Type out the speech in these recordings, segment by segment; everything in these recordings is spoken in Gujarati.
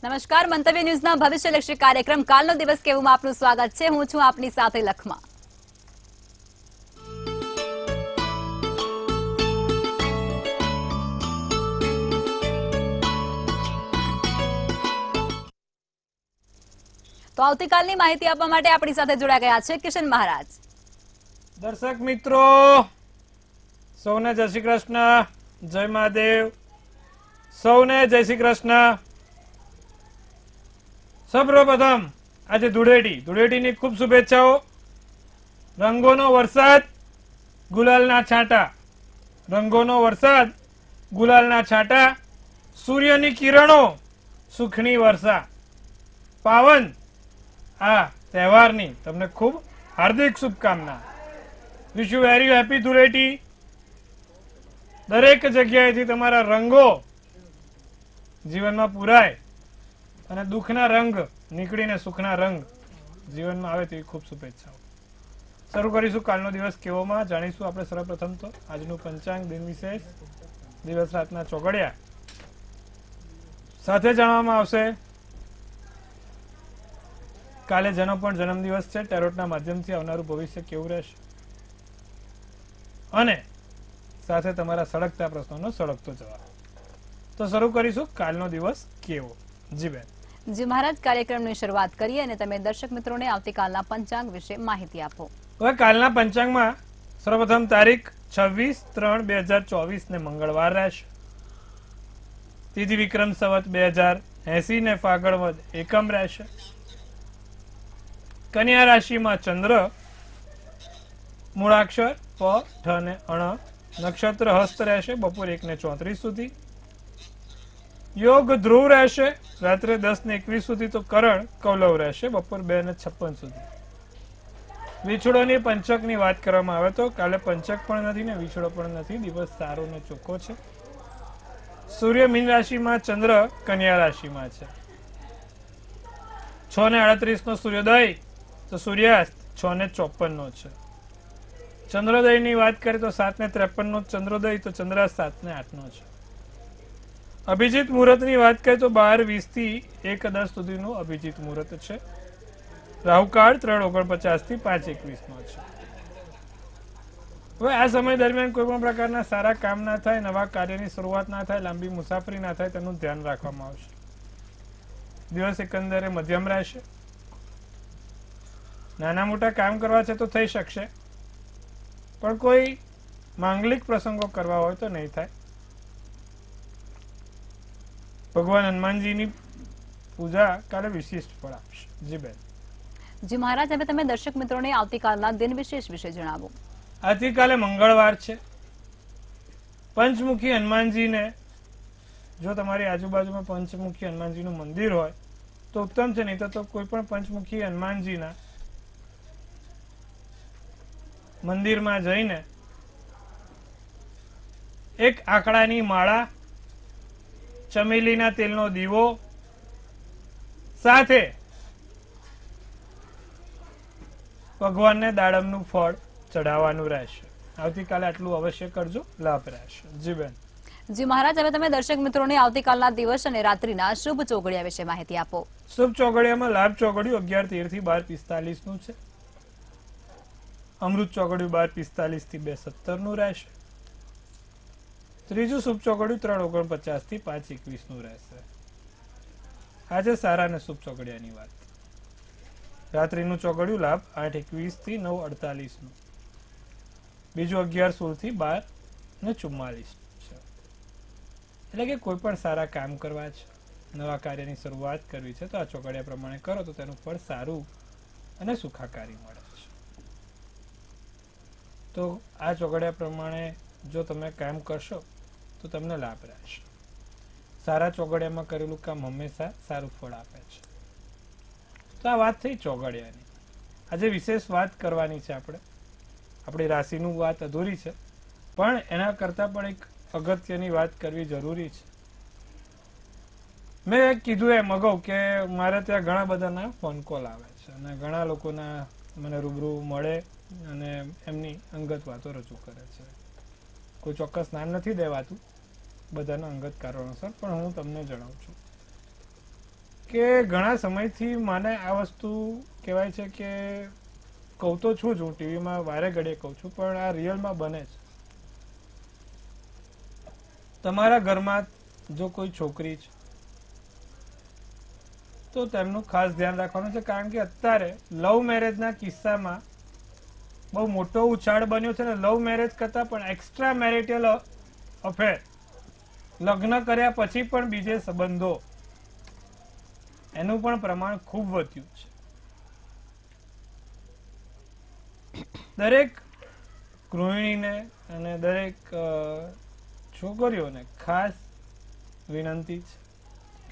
નમસ્કાર, મંતવ્ય ન્યૂઝના ભવિષ્યલક્ષી કાર્યક્રમ કાલનો દિવસ કેવુંમાં આપનું સ્વાગત છે. હું છું આપની સાથે લખમાં. તો આવતીકાલની માહિતી આપવા માટે આપણી સાથે જોડાઈ ગયા છે કિશન મહારાજ. દર્શક મિત્રો સૌને જય શ્રી કૃષ્ણ, જય મહાદેવ. સૌને જય શ્રી કૃષ્ણ. સૌપ્રથમ આજે ધૂળેટીની ખૂબ શુભેચ્છાઓ. રંગોનો વરસાદ, ગુલાલના છાંટા. રંગોનો વરસાદ, ગુલાલના છાંટા. સૂર્યની કિરણો, સુખની વર્ષા. પાવન આ તહેવારની તમને ખૂબ હાર્દિક શુભકામના. Wish you very happy Dhuleti. દરેક જગ્યાએથી તમારા રંગો જીવનમાં પૂરાય અને દુઃખના રંગ નીકળીને સુખના રંગ જીવનમાં આવે તેવી ખૂબ શુભેચ્છાઓ. શરૂ કરીશું કાલનો દિવસ કેવોમાં. જાણીશું આપણે સર્વપ્રથમ તો આજનું પંચાંગ, દિન વિશેષ, દિવસ રાતના ચોગડિયા. સાથે જાણવામાં આવશે કાલે જેનો પણ જન્મદિવસ છે ટેરોટના માધ્યમથી આવનારું ભવિષ્ય કેવું રહેશે, અને સાથે તમારા સળગતા પ્રશ્નોનો સળગતો જવાબ. તો શરૂ કરીશું કાલનો દિવસ કેવો. જી બેન. જી મહારાજ, કાર્યક્રમની શરૂઆત કરીએ અને તમે દર્શક મિત્રોને આવતીકાલના પંચાંગ વિશે માહિતી આપો. હવે કાલના પંચાંગમાં સર્વપ્રથમ તારીખ 26/3/2024 ને મંગળવાર રહેશે. તિથિ વિક્રમ સંવત 2080 ને ફાગણ વદ એકમ રહેશે. કન્યા રાશિમાં ચંદ્ર, મૂળાક્ષર પ, ઠ ને અણ, નક્ષત્ર હસ્ત રહેશે બપોર 1:34 સુધી. યોગ ધ્રુવ રહેશે રાત્રે 10:21 સુધી. તો કરણ કૌલવ રહેશે બપોર 2:56 સુધી. વિછોડોની પંચકની વાત કરવામાં આવે તો કાલે પંચક પણ નથી ને વિછોડો પણ નથી. દિવસ સારો ને ચોખ્ખો છે. સૂર્ય મીન રાશિમાં, ચંદ્ર કન્યા રાશિમાં છે. 6:38 નો સૂર્યોદય તો સૂર્યાસ્ત 6:54 નો છે. ચંદ્રોદયની વાત કરીએ તો 7:53 નો ચંદ્રોદય તો ચંદ્રાસ્ત 7:08 નો છે. અભિજીત મુહૂર્તની વાત કરીએ તો 12:20 થી 1:10 સુધીનું અભિજીત મુહૂર્ત છે. રાહુકાળ 3:49 થી 5:21 નો છે. હવે આ સમય દરમિયાન કોઈ પણ પ્રકારના સારા કામ ના થાય, નવા કાર્યની શરૂઆત ના થાય, લાંબી મુસાફરી ના થાય, તેનું ધ્યાન રાખવામાં આવશે. દિવસ એકંદરે મધ્યમ રહેશે. નાના મોટા કામ કરવા છે તો થઈ શકશે, પણ કોઈ માંગલિક પ્રસંગો કરવા હોય તો નહીં થાય. ભગવાન હનુમાનજીની પૂજા કાલે વિશિષ્ટ ફળ આપશે. જી બેન. જી મહારાજ, હવે તમે દર્શક મિત્રોને આવતીકાલના દિન વિશેષ વિશે જણાવો. આવતીકાલે મંગળવાર છે. પંચમુખી હનુમાનજીને જો તમારી આજુબાજુમાં પંચમુખી હનુમાનજીનું મંદિર હોય તો ઉત્તમ છે, નહીં તો કોઈ પણ પંચમુખી હનુમાનજીના મંદિરમાં જઈને એક આકડાની માળા, ચમેલીના તેલનો દીવો સાથે ભગવાનને દાડમનું ફળ ચડાવવાનું રહેશે. આવતીકાલે આટલું અવશ્ય કરજો, લાભ રહેશે. જી બેન. જી મહારાજ, હવે તમે દર્શક મિત્રોને આવતીકાલના દિવસ અને રાત્રિના શુભ ચોઘડિયા વિશે માહિતી આપો. શુભ ચોઘડિયામાં લાભ ચોઘડિયું 11:13 થી 12:45 નું છે. અમૃત ચોઘડિયું 12:45 થી 2:17 નું રહેશે. ત્રીજું શુભ ચોઘડિયું 3:49 થી 5:21 નું રહેશે. આજે સારા અને શુભ ચોઘડિયાની વાત. રાત્રિનું ચોઘડિયું લાભ 8:21 થી 9:48 નું. બીજું 11:16 થી 12:44 છે. એટલે કે કોઈ પણ સારા કામ કરવા છે, નવા કાર્યની શરૂઆત કરવી છે તો આ ચોઘડિયા પ્રમાણે કરો તો તેનું ફળ સારું અને સુખાકારી મળે છે. તો આ ચોઘડિયા પ્રમાણે જો તમે કામ કરશો તો તમને લાભ રહેશે. સારા ચોઘડિયામાં કરેલું કામ હંમેશા સારું ફળ આપે છે. તો આ વાત થઈ ચોઘડિયાની. આજે વિશેષ વાત કરવાની છે આપણે. આપણી રાશિનું વાત અધૂરી છે, પણ એના કરતાં પણ એક અગત્યની વાત કરવી જરૂરી છે. મેં કીધું એમ અગાઉ કે મારે ત્યાં ઘણા બધાના ફોન કોલ આવે છે અને ઘણા લોકોના મને રૂબરૂ મળે અને એમની અંગત વાતો રજૂ કરે છે. કોઈ ચોક્કસ નામ નથી દેવાતું બધાના અંગત કારણોસર, પણ હું તમને જણાવું છું. કે ઘણા સમયથી મને આ વસ્તુ કહેવાય છે કે કહું તો છું જ, હું ટીવીમાં વારે ઘડીએ કહું છું, પણ આ રિયલમાં બને છે. તમારા ઘરમાં જો કોઈ છોકરી છે તો તેમનું ખાસ ધ્યાન રાખવાનું છે, કારણ કે અત્યારે લવ મેરેજના કિસ્સામાં બહુ મોટો ઉછાળ બન્યો છે ને. લવ મેરેજ કરતાં પણ એક્સ્ટ્રા મેરિટલ અફેર, લગ્ન કર્યા પછી પણ બીજે સંબંધો, એનું પણ પ્રમાણ ખૂબ વધ્યું છે. દરેક ગૃહિણીને અને દરેક છોકરીઓને ખાસ વિનંતી છે,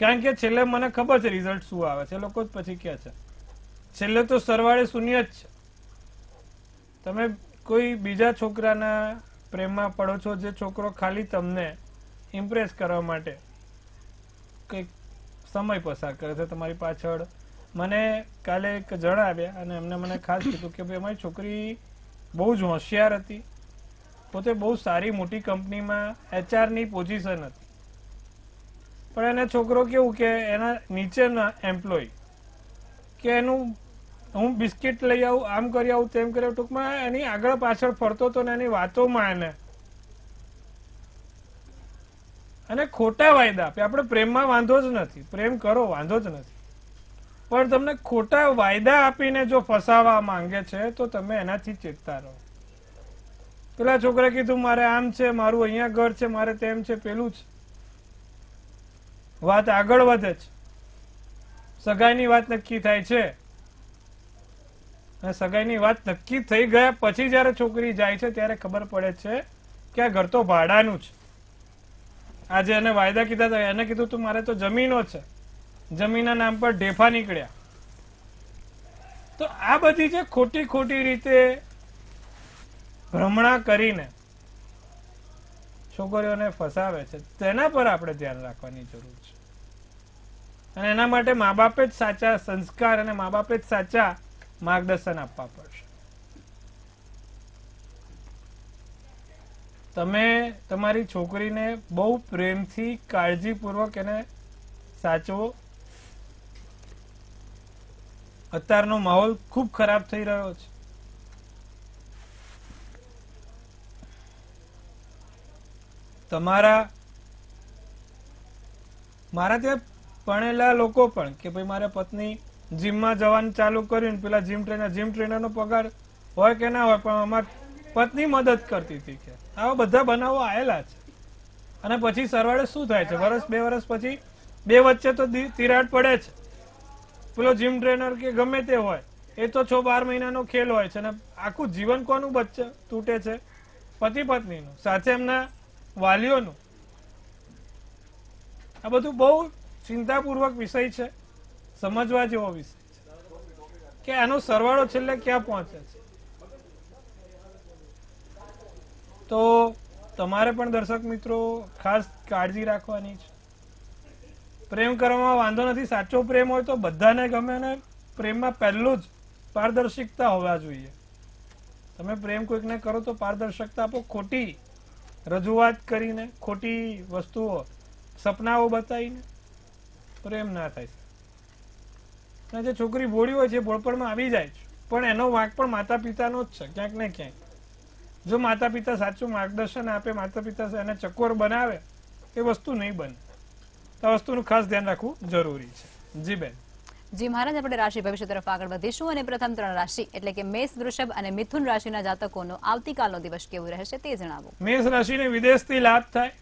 કારણ કે છેલ્લે મને ખબર છે રિઝલ્ટ શું આવે છે, લોકો જ પછી કહે છે. છેલ્લે તો સરવાળે શૂન્ય જ છે. તમે કોઈ બીજા છોકરાના પ્રેમમાં પડો છો, જે છોકરો ખાલી તમને ઇમ્પ્રેસ કરવા માટે કંઈક સમય પસાર કરે છે તમારી પાછળ. મને કાલે એક જણ આવ્યા અને એમને મને ખાસ કીધું કે ભાઈ અમારી છોકરી બહુ જ હોશિયાર હતી, પોતે બહુ સારી મોટી કંપનીમાં HR ની પોઝિશન હતી, પણ એને છોકરો કેવું કે એના નીચેના એમ્પ્લોય કે એનું હું બિસ્કિટ લઈ આવું, આમ કરી આવું, તેમ કરી આવું, ટૂંકમાં એની આગળ પાછળ ફરતો હતો ને એની વાતોમાં એને અને ખોટા વાયદા આપે. આપણે પ્રેમમાં વાંધો જ નથી, પ્રેમ કરો વાંધો જ નથી, પણ તમને ખોટા વાયદા આપીને જો ફસાવા માંગે છે તો તમે એનાથી ચેતતા રહો. પેલા છોકરા કીધું મારે આમ છે, મારું અહીંયા ઘર છે, મારે તેમ છે, પેલું છે. વાત આગળ વધે છે, સગાઈની વાત નક્કી થાય છે, અને સગાઈની વાત નક્કી થઈ ગયા પછી જયારે છોકરી જાય છે ત્યારે ખબર પડે છે કે આ ઘર તો ભાડાનું છે. આજે એને વાયદા કીધા હતા, એને કીધું તું મારે તો જમીનો છે, જમીનના નામ પર ઢેફા નીકળ્યા. તો આ બધી જે ખોટી ખોટી રીતે ભ્રમણા કરીને છોકરીઓને ફસાવે છે, તેના પર આપણે ધ્યાન રાખવાની જરૂર છે. અને એના માટે મા બાપે જ સાચા સંસ્કાર અને મા બાપે જ સાચા માર્ગદર્શન આપવા પડશે. તમે તમારી છોકરીને બહુ પ્રેમથી કાળજીપૂર્વક એને સાચવો. અત્યારનો માહોલ ખૂબ ખરાબ થઈ રહ્યો છે. મારા ત્યાં ભણેલા લોકો પણ કે ભાઈ મારા પત્ની જીમમાં જવાનું ચાલુ કર્યું, પેલા જીમ ટ્રેનરનો પગાર હોય કે ના હોય, પણ અમારી પત્ની મદદ કરતી હતી, કે આવા બધા બનાવો આવેલા છે. અને પછી સરવાળે શું થાય છે, વર્ષ 2 વર્ષ પછી બે વચ્ચે તો તિરાડ પડે છે. પેલો જીમ ટ્રેનર કે ગમે તે હોય, એ તો 6-12 મહિનાનો ખેલ હોય છે, અને આખું જીવન કોનું બચ્ચે તૂટે છે? પતિ પત્નીનું, સાથે એમના વાલીઓનું. આ બધું બહુ ચિંતાપૂર્વક વિષય છે, સમજવા જેવો વિષય છે કે આનો સરવાળો છેલ્લે ક્યાં પહોંચે છે. તો તમારે પણ દર્શક મિત્રો ખાસ કાળજી રાખવાની છે. પ્રેમ કરવામાં વાંધો નથી, સાચો પ્રેમ હોય તો બધાને ગમે, અને પ્રેમમાં પહેલું જ પારદર્શિકતા હોવા જોઈએ. તમે પ્રેમ કોઈકને કરો તો પારદર્શકતા આપો. ખોટી રજૂઆત કરીને, ખોટી વસ્તુઓ, સપનાઓ બતાવીને પ્રેમ ના થાય. અને જે છોકરી ભોળી હોય છે ભોળપણમાં આવી જાય છે, પણ એનો વાંક પણ માતા પિતાનો જ છે ક્યાંક ને ક્યાંક. જો માતા પિતા સાચું માર્ગદર્શન આપે, માતા પિતા એને ચકોર બનાવે, એ વસ્તુ નહીં બને. આ વસ્તુનું ખાસ ધ્યાન રાખવું જરૂરી છે. જી બેન. જી મહારાજ, આપણે રાશિ ભવિષ્ય તરફ આગળ વધીશું અને પ્રથમ 3 રાશિ એટલે કે મેષ, વૃષભ અને મિથુન રાશિના જાતકોનો આવતીકાલનો દિવસ કેવો રહેશે તે જણાવો. મેષ રાશિને વિદેશથી લાભ થાય.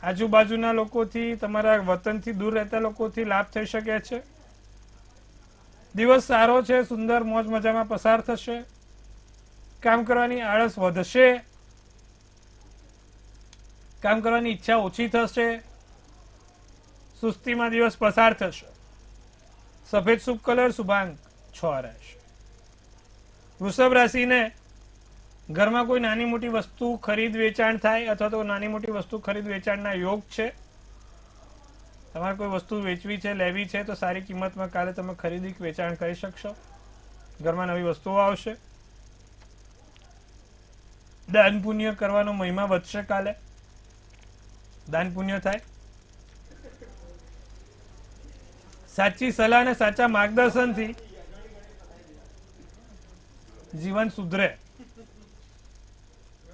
આજુબાજુના લોકોથી, તમારા વતનથી દૂર રહેતા લોકોથી લાભ થઈ શકે છે. દિવસ સારો છે, સુંદર મોજ મજામાં પસાર થશે. કામ કરવાની આળસ વધશે, કામ કરવાની ઈચ્છા ઓછી થશે, સુસ્તીમાં દિવસ પસાર થશે. સફેદ શુભ કલર શુભાંક 6 રહેશે. વૃષભ રાશિને ઘરમાં કોઈ નાની મોટી વસ્તુ ખરીદ વેચાણ થાય, અથવા તો નાની મોટી વસ્તુ ખરીદ વેચાણના યોગ છે. તમારે કોઈ વસ્તુ વેચવી છે, લેવી છે, તો સારી કિંમતમાં કાલે તમે ખરીદી વેચાણ કરી શકશો. ઘરમાં નવી વસ્તુઓ આવશે. દાન પુણ્ય કરવાનો મહિમા વધશે. કાલે દાન પુણ્ય થાય. સાચી સલાહ અને સાચા માર્ગદર્શનથી જીવન સુધરે.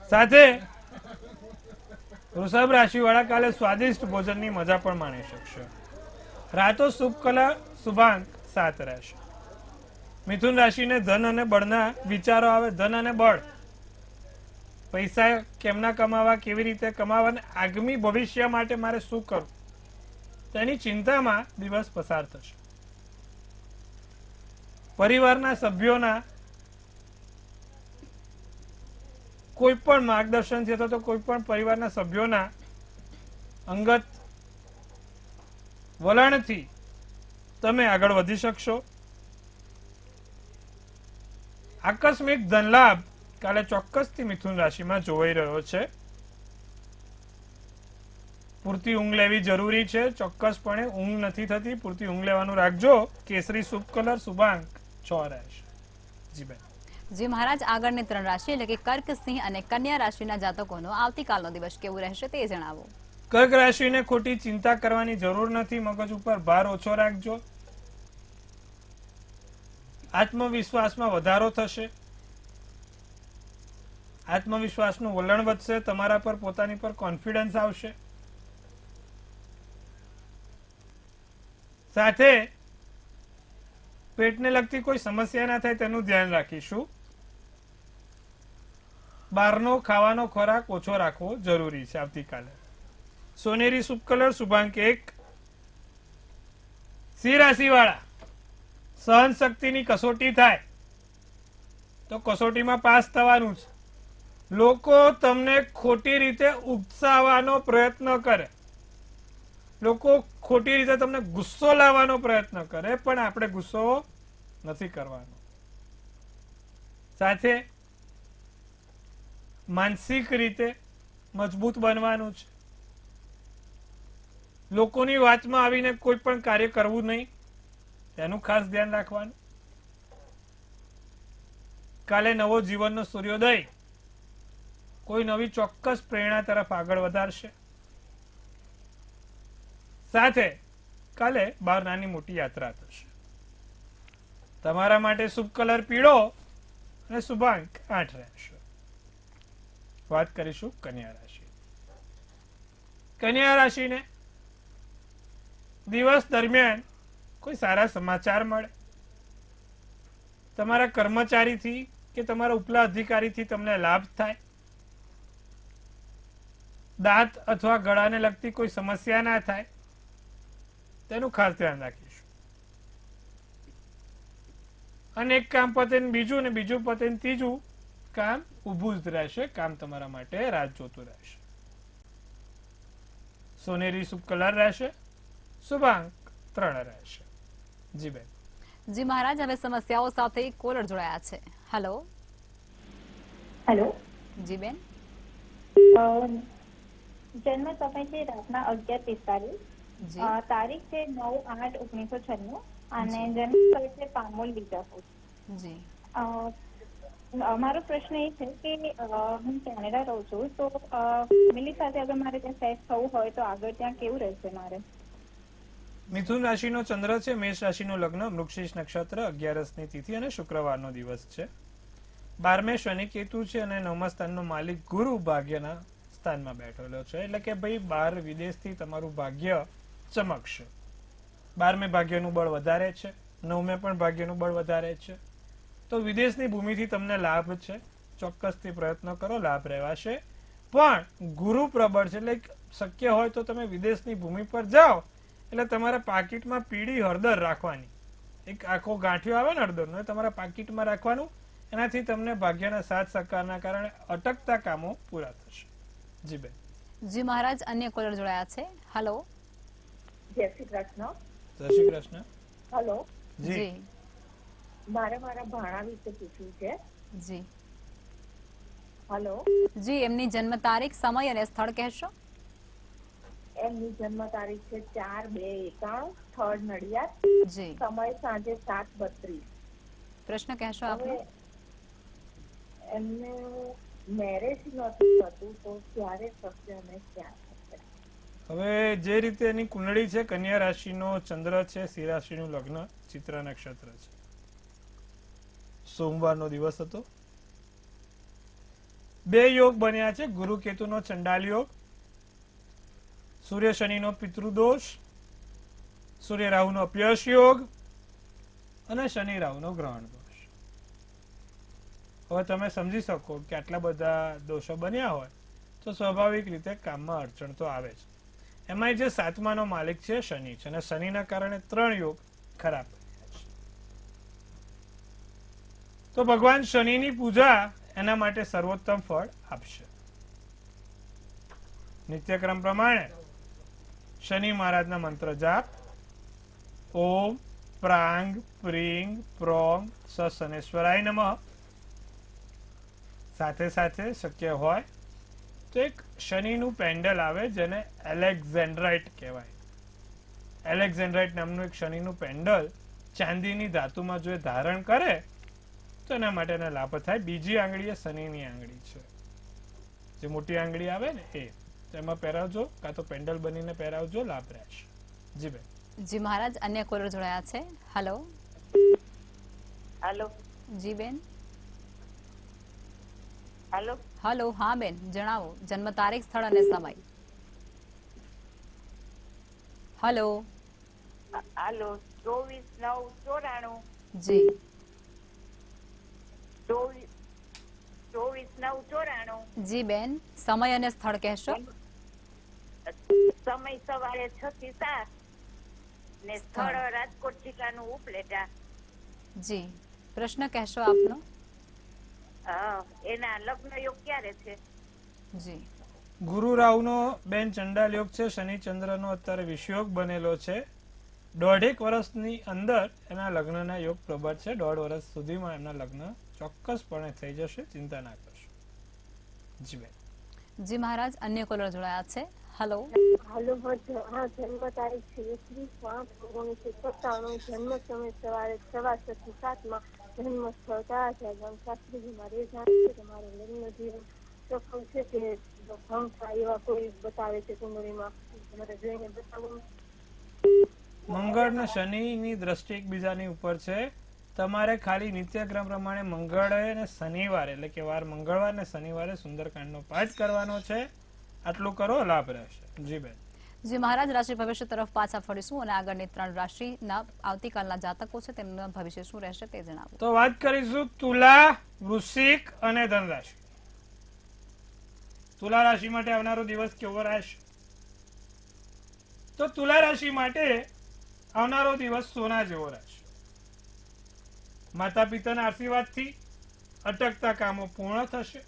સાથે વૃષભ રાશિ વાળા કાલે સ્વાદિષ્ટ ભોજનની મજા પણ માણી શકશે. રાતો શુભ કલા શુભાંક 7 રહેશે. મિથુન રાશિને ધન અને બળના વિચારો આવે. ધન અને બળ, પૈસા કેમના કમાવા, કેવી રીતે કમાવા અને આગામી ભવિષ્ય માટે મારે શું કરવું, તેની ચિંતામાં દિવસ પસાર થશે. પરિવારના સભ્યોના કોઈ પણ માર્ગદર્શનથી અથવા તો કોઈ પણ પરિવારના સભ્યોના અંગત વલણથી તમે આગળ વધી શકશો. આકસ્મિક ધનલાભ કાલે ચોક્કસથી મિથુન રાશિમાં જોવાઈ રહ્યો છે. પૂરતી ઊંઘ લેવી જરૂરી છે. ચોક્કસપણે ઊંઘ નથી થતી, પૂરતી ઊંઘ લેવાનું રાખજો. કેસરી શુભ કલર શુભાંક 6 રહેશે. જી બેન. જી મહારાજ, આગળની 3 રાશિ એટલે કે કર્ક, સિંહ અને કન્યા રાશિના જાતકોનો આવતીકાલનો દિવસ કેવું રહેશે તે જણાવો. કર્ક રાશિને ખોટી ચિંતા કરવાની જરૂર નથી. મગજ ઉપર ભાર ઓછો રાખજો. આત્મવિશ્વાસમાં વધારો થશે. આત્મવિશ્વાસનું વલણ વધશે. તમારા પર પોતાની પર કોન્ફિડન્સ આવશે. સાથે પેટને લગતી કોઈ સમસ્યા ના થાય તેનું ધ્યાન રાખીશું. બહારનો ખાવાનો ખોરાક ઓછો રાખવો જરૂરી છે આવતીકાલે. સોનેરી શુભ કલર શુભાંક 1. સિંહ રાશિ વાળા, સહન શક્તિની કસોટી થાય તો કસોટીમાં પાસ થવાનું છે. લોકો તમને ખોટી રીતે ઉકસાવવાનો પ્રયત્ન કરે, લોકો ખોટી રીતે તમને ગુસ્સો લાવવાનો પ્રયત્ન કરે, પણ આપણે ગુસ્સો નથી કરવાનો. સાથે માનસિક રીતે મજબૂત બનવાનું છે. લોકોની વાતમાં આવીને કોઈ પણ કાર્ય કરવું નહીં, તેનું ખાસ ધ્યાન રાખવાનું. કાલે નવો જીવનનો સૂર્યોદય કોઈ નવી ચોક્કસ પ્રેરણા તરફ આગળ વધારશે. સાથે કાલે બહાર નાની મોટી યાત્રા થશે. તમારા માટે શુભ કલર પીળો અને શુભાંક 8 રહેશે. વાત કરીશું કન્યા રાશિ. કન્યા રાશિને દિવસ દરમિયાન કોઈ સારા સમાચાર મળે. તમારા કર્મચારીથી કે તમારા ઉપલા અધિકારીથી તમને લાભ થાય. દાંત અથવા ગળાને લગતી કોઈ સમસ્યા ના થાય, તેનું ખાસ ધ્યાન રાખીશું. અને એક કામ પતે ને બીજું, ને બીજું પતે ને ત્રીજું કામ ઊભું જ રહેશે. કામ તમારા માટે રાહ જોતું રહેશે. સોનેરી શુભ કલર રહેશે. શુભાંક 3 રહેશે. જી બેન. જી મહારાજ, હવે સમસ્યાઓ સાથે કોલર જોડાયા છે. હેલો. હેલો. જી બેન. જન્મ સમય છે રાતના 11:45. જી. તારીખ છે 9/8/1996 અને જન્મ સ્થળ છે પામોલ વિજાપુર. જી. મારો પ્રશ્ન એ છે કે હું કેનેડા રહું છું, તો ફેમિલી સાથે અગર મારે ત્યાં સેટ થવું હોય તો આગળ ત્યાં કેવું રહેશે મારે? મિથુન રાશિનો ચંદ્ર છે, મેષ રાશિનું લગ્ન, મૃગશીર્ષ નક્ષત્ર, 11ની તિથિ અને શુક્રવારનો દિવસ છે. 12મે શનિ કેતુ છે અને 9મા સ્થાનનો માલિક ગુરુ ભાગ્યના સ્થાનમાં બેઠેલો છે. એટલે કે ભાઈ બહાર વિદેશથી તમારું ભાગ્ય ચમકશે. 12મે ભાગ્યનું બળ વધારે છે, 9મે પણ ભાગ્યનું બળ વધારે છે. તો વિદેશની ભૂમિથી તમને લાભ છે. ચોક્કસથી પ્રયત્ન કરો, લાભ રહેવાશે. પણ ગુરુ પ્રબળ છે, એટલે શક્ય હોય તો તમે વિદેશની ભૂમિ પર જાઓ એટલે તમારા પાકીટમાં પીળી હળદર રાખવાની. એક આખો ગાંઠિયો આવે ને હળદરનો, એ તમારા પાકીટમાં રાખવાનું. એનાથી તમને ભાગ્યના સાથ સહકારના કારણે અટકતા કામો પૂરા થશે. જી બેન. જી મહારાજ, અન્ય કોલર જોડાયા છે. હેલો. જય શ્રી કૃષ્ણ. જય શ્રી કૃષ્ણ. હેલો. જી. મારે મારા ભાણા વિશે પૂછવું છે. જી. હેલો. જી, એમની જન્મ તારીખ, સમય અને સ્થળ કહેશો? એમની જન્મ તારીખ છે 4/2/91, સ્થળ નડિયાદ, જી. સમય સાંજે 7:32. પ્રશ્ન કહેશો આપનો? એમને મેરેજ નથી થતું, તો ક્યારે થશે અને ક્યાં થશે? હવે જે રીતે એની કુંડળી છે, કન્યા રાશિનો ચંદ્ર છે, સિંહ રાશિનું લગ્ન, ચિત્રા નક્ષત્ર છે, સોમવારનો દિવસ હતો. 2 યોગ બન્યા છે, ગુરુ કેતુનો ચંડાલ યોગ, સૂર્ય શનિનો પિતૃદોષ, સૂર્ય રાહુનો અપયશ યોગ અને શનિ રાહુનો ગ્રહણ દોષ. હવે તમે સમજી શકો કે આટલા બધા દોષો બન્યા હોય તો સ્વાભાવિક રીતે કામમાં અડચણ તો આવે છે. એમાં જે 7માનો માલિક છે શનિ છે, અને શનિના કારણે 3 યોગ ખરાબ બન્યા છે. તો ભગવાન શનિની પૂજા એના માટે સર્વોત્તમ ફળ આપશે. નિત્યક્રમ પ્રમાણે શનિ મહારાજના મંત્ર જાપ, ઓમ પ્રાંગ પ્રીંગ પ્રોંગ સશનેશ્વરાય નમઃ. સાથે સાથે શક્ય હોય તો એક શનિનું પેન્ડલ આવે જેને એલેક્ઝેન્ડ્રાઇટ કહેવાય. એલેક્ઝેન્ડ્રાઇટ નામનું એક શનિનું પેન્ડલ ચાંદીની ધાતુમાં જો એ ધારણ કરે તો એના માટે એને લાભ થાય. બીજી આંગળી એ શનિની આંગળી છે, જે મોટી આંગળી આવે ને એ, એમાં પહેરાવજો, કાં તો પેન્ડલ બનીને પહેરાવજો, લાભ રહેશે. જી બેન. જી મહારાજ, અન્ય કોલર જોડાયા છે. હેલો. હેલો. જી બેન. હેલો. હેલો, હા બેન, જણાવો જન્મ તારીખ, સ્થળ અને સમય. હેલો. હેલો. 24/9/94. જી. 24/9/94. જી બેન, સમય અને સ્થળ કહેશો. સમય સવારે 6 થી 7 ને સ્થળ રાજકોટ જિલ્લાનું ઉપલેટા. જી, પ્રશ્ન કહેશો આપનો. એના લગ્ન યોગ ક્યારે છે? જી. ગુરુ રાહુનો બેન ચંડાલ યોગ છે, શનિ ચંદ્રનો અત્યારે વિષયોગ બનેલો છે. 1.5 વર્ષની અંદર એના લગ્નના યોગ પ્રબળ છે. 1.5 વર્ષ સુધીમાં એમના લગ્ન ચોક્કસપણે થઈ જશે, ચિંતા ના કરશો. જી બેન. જી મહારાજ, અન્ય કોલર જોડાયા છે. હેલો. હાલો, હા, જન્મ તારીખ છે 21/8/1997, જન્મ સમય સવારે 6:15 થી 7, જન્મ સ્થળ તળાજા ગામ. શાસ્ત્રીજી મારે એ જાણવું છે કે મારે લગ્ન જીવન સફળ છે કે ભંગ થાય એવા કોઈ બતાવે છે કુંડળીમાં, મારે જોઈને બતાવવું. મંગળ ને શનિની દ્રષ્ટિ એકબીજાની ઉપર છે. તમારે ખાલી નિત્યક્રમ પ્રમાણે મંગળે અને શનિવારે, એટલે કે વાર મંગળવાર ને શનિવારે સુંદરકાંડનો પાઠ કરવાનો છે. આટલું કરો, લાભ રહેશે. જી બેન. જી મહારાજ, રાશિ ભવિષ્ય તરફ પાછા ફરીશું અને આગળની 3 રાશિના આવતીકાલના જાતકો છે તેમનું ભવિષ્ય શું રહેશે તે જણાવો. તો વાત કરીશું તુલા, વૃશ્ચિક અને ધન રાશિ. તુલા રાશિ માટે આવનારો દિવસ કેવો રહેશે? તો તુલા રાશિ માટે આવનારો દિવસ સોના જેવો રહેશે. માતા પિતાના આશીર્વાદથી અટકતા કામો પૂર્ણ થશે.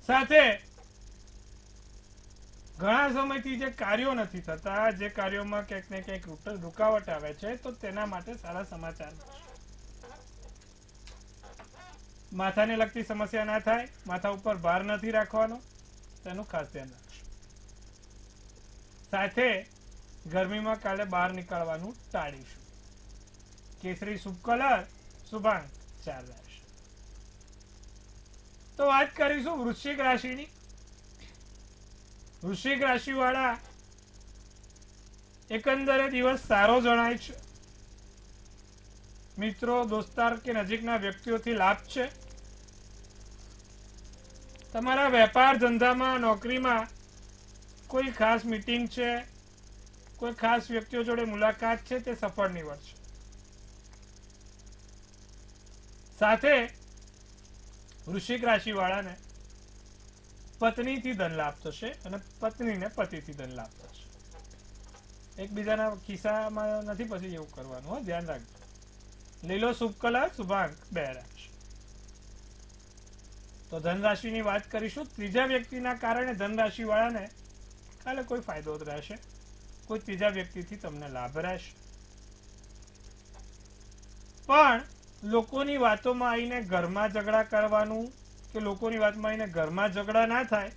સાથે ઘણા સમયથી જે કાર્યો નથી થતા, જે કાર્યોમાં ક્યાંક ને ક્યાંક રૂકાવટ આવે છે, તો તેના માટે સારા સમાચાર મળશે. માથાને લગતી સમસ્યા ના થાય, માથા ઉપર ભાર નથી રાખવાનો, તેનું ખાસ ધ્યાન રાખશો. સાથે ગરમીમાં કાલે બહાર નીકળવાનું ટાળીશું. કેસરી શુભ કલર, શુભાંક 4 રહેશે. તો વાત કરીશું વૃશ્ચિક રાશિની. વૃશ્ચિક રાશિ વાળા એકંદરે દિવસ સારો જણાય છે. મિત્રો, દોસ્તાર કે નજીકના વ્યક્તિઓથી લાભ છે. તમારા વેપાર ધંધામાં, નોકરીમાં કોઈ ખાસ મીટિંગ છે, કોઈ ખાસ વ્યક્તિઓ જોડે મુલાકાત છે, તે સફળ નીવડશે. સાથે વૃશ્ચિક રાશિ વાળાને પત્નીથી ધન લાભ થશે અને પત્નીને પતિથી ધન લાભ થશે. એકબીજાના ખિસ્સામાં નથી પછી એવું કરવાનું, ધ્યાન રાખજો. લીલો શુભ કલર, શુભાંક 2 રહેશે. તો ધન રાશિની વાત કરીશું. ત્રીજા વ્યક્તિના કારણે ધન રાશિ વાળાને કાલે કોઈ ફાયદો રહેશે. કોઈ ત્રીજા વ્યક્તિથી તમને લાભ રહેશે. પણ લોકોની વાતોમાં આવીને ઘરમાં ઝઘડા કરવાનું કે લોકોની વાતમાં આવીને ઘરમાં ઝઘડા ના થાય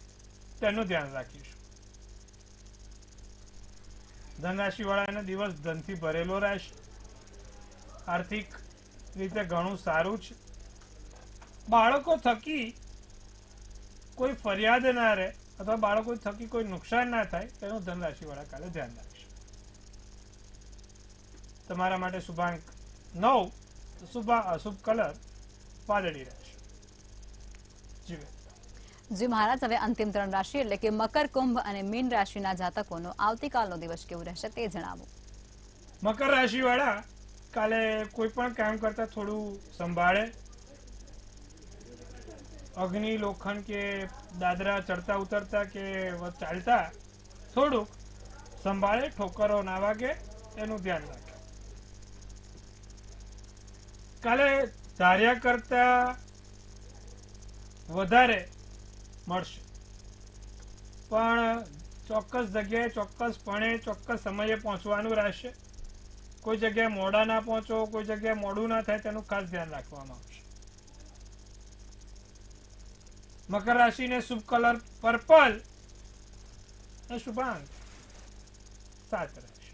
તેનું ધ્યાન રાખીશું. ધનરાશિ વાળાનો દિવસ ધનથી ભરેલો રહેશે. આર્થિક રીતે ઘણું સારું છે. બાળકો થકી કોઈ ફરિયાદ ના રહે અથવા બાળકો થકી કોઈ નુકસાન ના થાય તેનું ધનરાશિ વાળા કાલે ધ્યાન રાખશે. તમારા માટે શુભાંક 9, શુભ કલર વાદળી રહેશે. જી બેન. જી મહારાજ, હવે અંતિમ 3 રાશિ એટલે કે મકર, કુંભ અને મીન રાશિના જાતકોનો આવતીકાલનો દિવસ કેવું રહેશે તે જણાવો. મકર રાશિ વાળા કાલે કોઈ પણ કામ કરતા થોડું સંભાળે. અગ્નિ, લોખંડ કે દાદરા ચડતા ઉતરતા કે ચાલતા થોડુંક સંભાળે, ઠોકરો ના વાગે એનું ધ્યાન રાખે. કાલે ધાર્યા કરતા વધારે મળશે, પણ ચોક્કસ જગ્યાએ ચોક્કસપણે ચોક્કસ સમયે પહોંચવાનું રહેશે. કોઈ જગ્યાએ મોડા ના પહોંચો, કોઈ જગ્યાએ મોડું ના થાય તેનું ખાસ ધ્યાન રાખવામાં આવશે. મકર રાશિને શુભ કલર પર્પલ અને શુભાંક 7 રહેશે.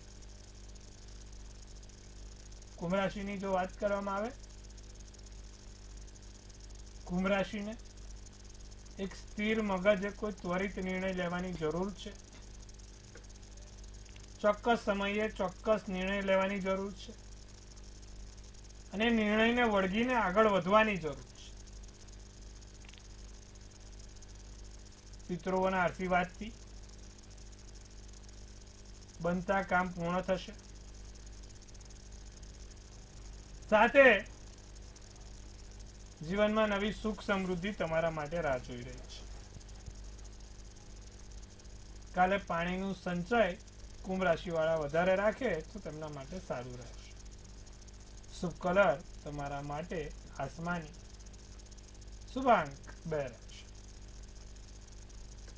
કુંભ રાશિની જો વાત કરવામાં આવે, કુંભ રાશિને એક સ્થિર મગજે કોઈ ત્વરિત નિર્ણય લેવાની જરૂર છે. ચોક્કસ સમયે ચોક્કસ નિર્ણય લેવાની જરૂર છે અને નિર્ણયને વળગીને આગળ વધવાની જરૂર છે. પિતૃઓના આશીર્વાદથી બનતા કામ પૂર્ણ થશે. સાથે જીવનમાં નવી સુખ સમૃદ્ધિ તમારા માટે રાહ જોઈ રહી છે. કાલે પાણીનું સંચય કુંભ રાશિ વાળા વધારે રાખે તો તેમના માટે સારું રહેશે. શુભ કલર તમારા માટે આસમાની, શુભાંક 2 રહેશે.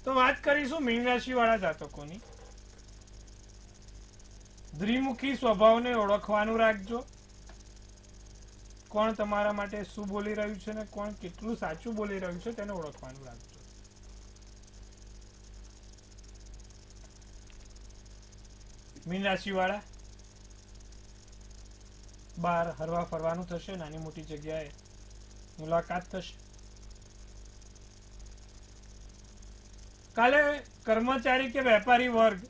તો વાત કરીશું મીન રાશિ વાળા જાતકોની. દ્વિમુખી સ્વભાવને ઓળખવાનું રાખજો. કોણ તમારા માટે શું બોલી રહ્યું છે ને કોણ કેટલું સાચું બોલી રહ્યું છે તેને ઓળખવાનું રાખજો. મીન રાશિ વાળા બહાર હરવા ફરવાનું થશે, નાની મોટી જગ્યાએ મુલાકાત થશે. કાલે કર્મચારી કે વેપારી વર્ગ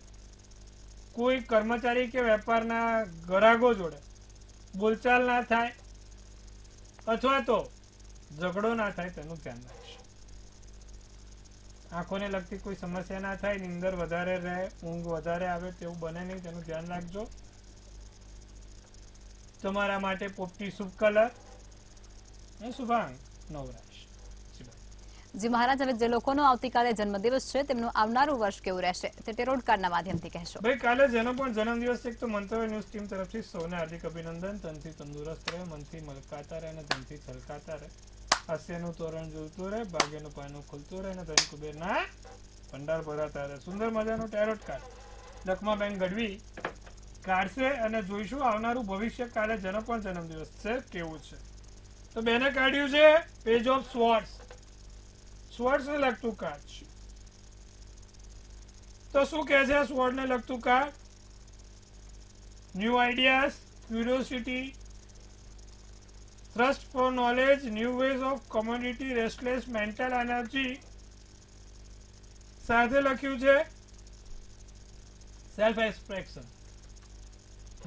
કોઈ કર્મચારી કે વેપારના ગ્રાહકો જોડે બોલચાલ ના થાય અથવા તો ઝઘડો ના થાય તેનું ધ્યાન રાખશે. આંખોને લગતી કોઈ સમસ્યા ના થાય, નીંદર વધારે રહે, ઊંઘ વધારે આવે તેવું બને નહીં તેનું ધ્યાન રાખજો. તમારા માટે પોપટી શુભ કલર અને શુભાંક 9 રહેશે. જી મહારાજ, હવે જે લોકોનો આવતીકાલે જન્મદિવસ છે તેમનું આવનારું વર્ષ કેવું રહેશે તે ટેરોટ કાર્ડના માધ્યમથી કહેશો. ભાઈ કાલે જેનો પણ જન્મદિવસ છે, એક તો મંતવ્ય ન્યૂઝ ટીમ તરફથી સૌને હાર્દિક અભિનંદન. તનથી તંદુરસ્ત રહે, મનથી મલકાતા રહે અને ધનથી છલકાતા રહે. હાસ્યનું તોરણ ઝૂલતું રહે, ભાગ્યનું પાનું ખુલતું રહે અને ધન કુબેરના ભંડાર ભરાતા રહે. સુંદર મજાનું ટેરોટ કાર્ડ લખમાબેન ગઢવી કાઢશે અને જોઈશું આવનારું ભવિષ્ય કાલે જેનો પણ જન્મદિવસ છે કેવું છે. તો બેને કાઢ્યું છે પેજ ઓફ સ્વોર્ડ્સ, સ્વોર્ડ્સ ને લગતું કાર્ડ છે. તો શું કહે છે સ્વોર્ડ ને લગતું card? New ideas, curiosity, thrust for knowledge, new ways of community, restless mental energy. સાથે લખ્યું છે સેલ્ફ એક્સપ્રેશન.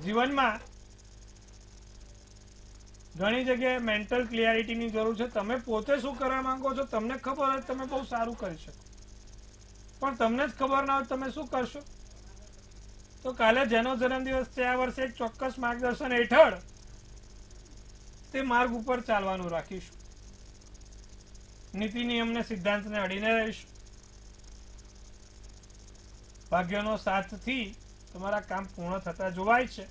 જીવનમાં ઘણી જગ્યાએ મેન્ટલ ક્લિયરિટીની જરૂર છે. તમે પોતે શું કરવા માંગો છો તમને ખબર હોય તમે બહુ સારું કરી શકો, પણ તમને જ ખબર ના હોય તમે શું કરશો. તો કાલે જેનો જન્મદિવસ છે આ વર્ષે એક ચોક્કસ માર્ગદર્શન હેઠળ તે માર્ગ ઉપર ચાલવાનું રાખીશું. નીતિ નિયમને સિદ્ધાંતને અડીને રહીશું. ભાગ્યનો સાથથી તમારા કામ પૂર્ણ થતા જોવાય છે.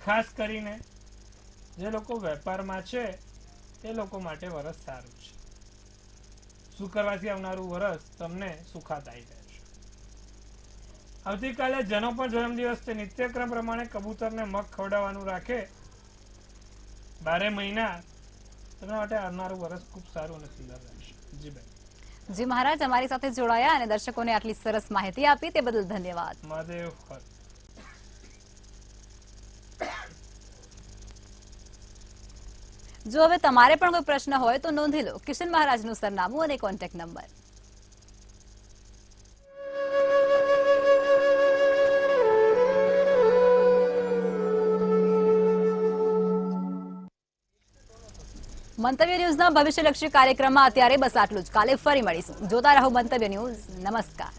ખાસ કરીને જે લોકો વેપારમાં છે તે લોકો માટે વરસ સારું છે. શું કરવાથી આવનારું વરસ તમને સુખાદાયી રહેશે. આવતીકાલે જેનો પણ જન્મદિવસ છે નિત્યક્રમ પ્રમાણે કબૂતરને મગ ખવડાવવાનું રાખે. 12 મહિના તમારા માટે આવનારું વરસ ખૂબ સારું અને સુંદર રહેશે. જી બેન. જી મહારાજ, અમારી સાથે જોડાયા અને દર્શકોને આટલી સરસ માહિતી આપી તે બદલ ધન્યવાદ. મહાદેવ હર. જો હવે તમારે પણ કોઈ પ્રશ્ન હોય તો નોંધી લો કિશન મહારાજનું સરનામું અને કોન્ટેક્ટ નંબર. મંતવ્ય ન્યૂઝના ભવિષ્યલક્ષી કાર્યક્રમમાં અત્યારે બસ આટલું જ. કાલે ફરી મળીશું. જોતા રહો મંતવ્ય ન્યૂઝ. નમસ્કાર.